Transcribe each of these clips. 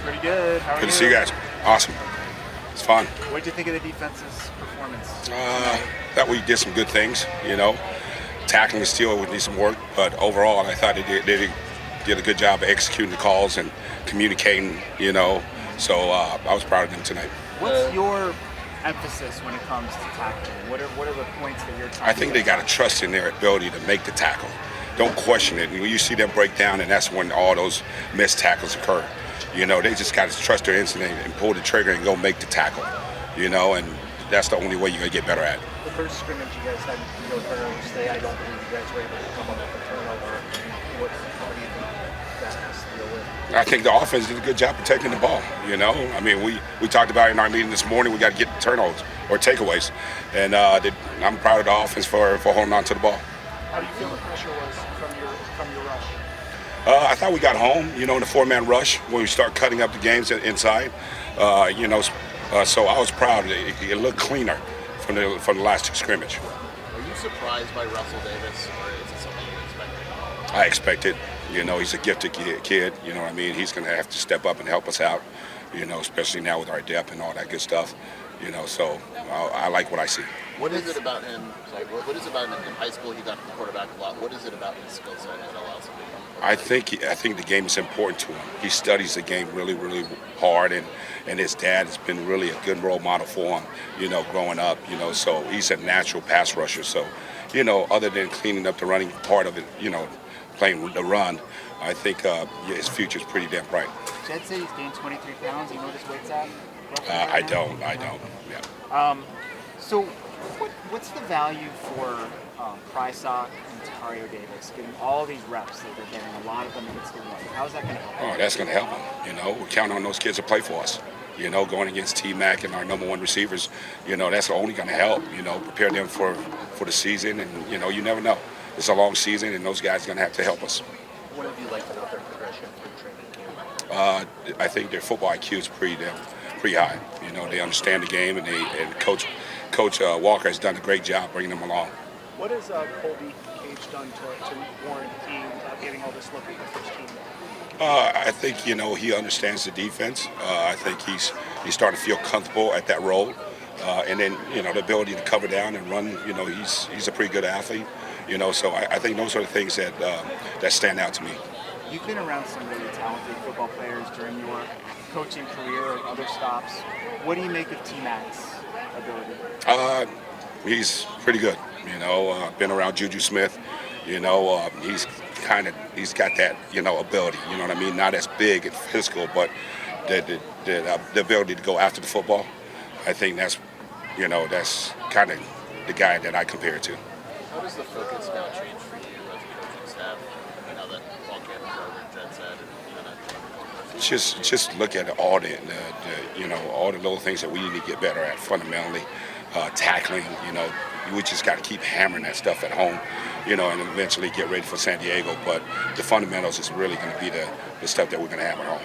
Pretty good. How are Good to see you guys. Awesome. It's fun. What did you think of the defense's performance? That we did some good things, Tackling and steal would need some work, but overall I thought they did a good job of executing the calls and communicating, So I was proud of them tonight. What's your emphasis when it comes to tackling? What are the points that you're trying I think they got to trust in their ability to make the tackle. Don't question it. When you see them break down, and that's when all those missed tackles occur. They just got to trust their instinct and pull the trigger and go make the tackle. And that's the only way you're going to get better at it. The first scrimmage you guys had no turnovers today. I don't believe you guys were able to come up with a turnover. How do you think that has to deal with? I think the offense did a good job protecting the ball. We talked about it in our meeting this morning. We got to get turnovers or takeaways, and I'm proud of the offense for holding on to the ball. How do you feel the pressure was from your rush? I thought we got home, in the four-man rush when we start cutting up the games inside. So I was proud. It looked cleaner from the last two scrimmage. Are you surprised by Russell Davis, or is it something you expected? I expected. He's a gifted kid. He's going to have to step up and help us out. Especially now with our depth and all that good stuff. So I like what I see. What is it about him? What is it about him in high school? He got the quarterback a lot. What is it about his skill set that allows him to become? I think the game is important to him. He studies the game really, really hard, and his dad has been really a good role model for him. Growing up. So he's a natural pass rusher. So, other than cleaning up the running part of it, playing the run, I think his future is pretty damn bright. Jed said he's gained 23 pounds. You know what his weight's at? I don't. Yeah. So, what's the value for Prysock and Tario Davis getting all these reps that they're getting, a lot of them against the run? How's that going to help? Oh, that's going to help them. We count on those kids to play for us. Going against T-Mac and our number one receivers, that's only going to help. Prepare them for the season, and you never know. It's a long season, and those guys are going to have to help us. What have you liked about their progression through training camp? I think their football IQ is pretty high. They understand the game, and Coach Walker has done a great job bringing them along. What has Colby Cage done to warrant getting all this look at the first team? I think he understands the defense. I think he's starting to feel comfortable at that role, and then the ability to cover down and run. He's a pretty good athlete. So I think those are the things that stand out to me. You've been around some really talented football players during your coaching career and other stops. What do you make of T-Mac's ability? He's pretty good. Been around Juju Smith. He's got that ability. Not as big and physical, but the ability to go after the football. I think that's kind of the guy that I compare it to. How does the focus now change for you as a coaching staff now that fall camp is over, Jed said, and Just look at all all the little things that we need to get better at fundamentally. Tackling, we just got to keep hammering that stuff at home, and eventually get ready for San Diego. But the fundamentals is really going to be the stuff that we're going to hammer home.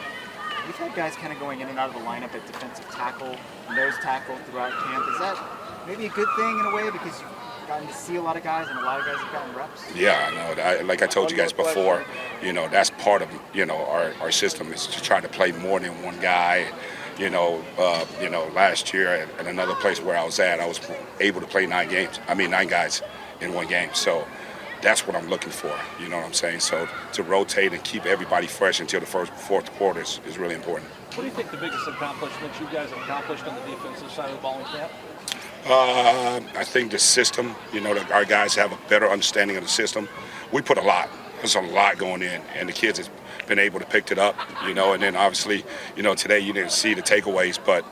You've had guys kind of going in and out of the lineup at defensive tackle, nose tackle throughout camp. Is that maybe a good thing in a way because you've gotten to see a lot of guys and a lot of guys have gotten reps? Yeah, I know. Like I told you guys before, that's part of our system is to try to play more than one guy. Last year at another place where I was at, I was able to play 9 guys in one game. So that's what I'm looking for. You know what I'm saying? So to rotate and keep everybody fresh until the fourth quarter is really important. What do you think the biggest accomplishments you guys have accomplished on the defensive side of the ball in camp? I think the system, our guys have a better understanding of the system. We put a lot. There's a lot going in, and the kids have been able to pick it up, and then obviously, today you didn't see the takeaways, but,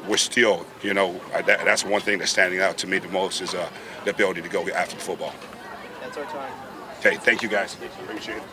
we're still, that's one thing that's standing out to me the most is the ability to go after the football. That's our time. Okay, thank you guys. Appreciate it.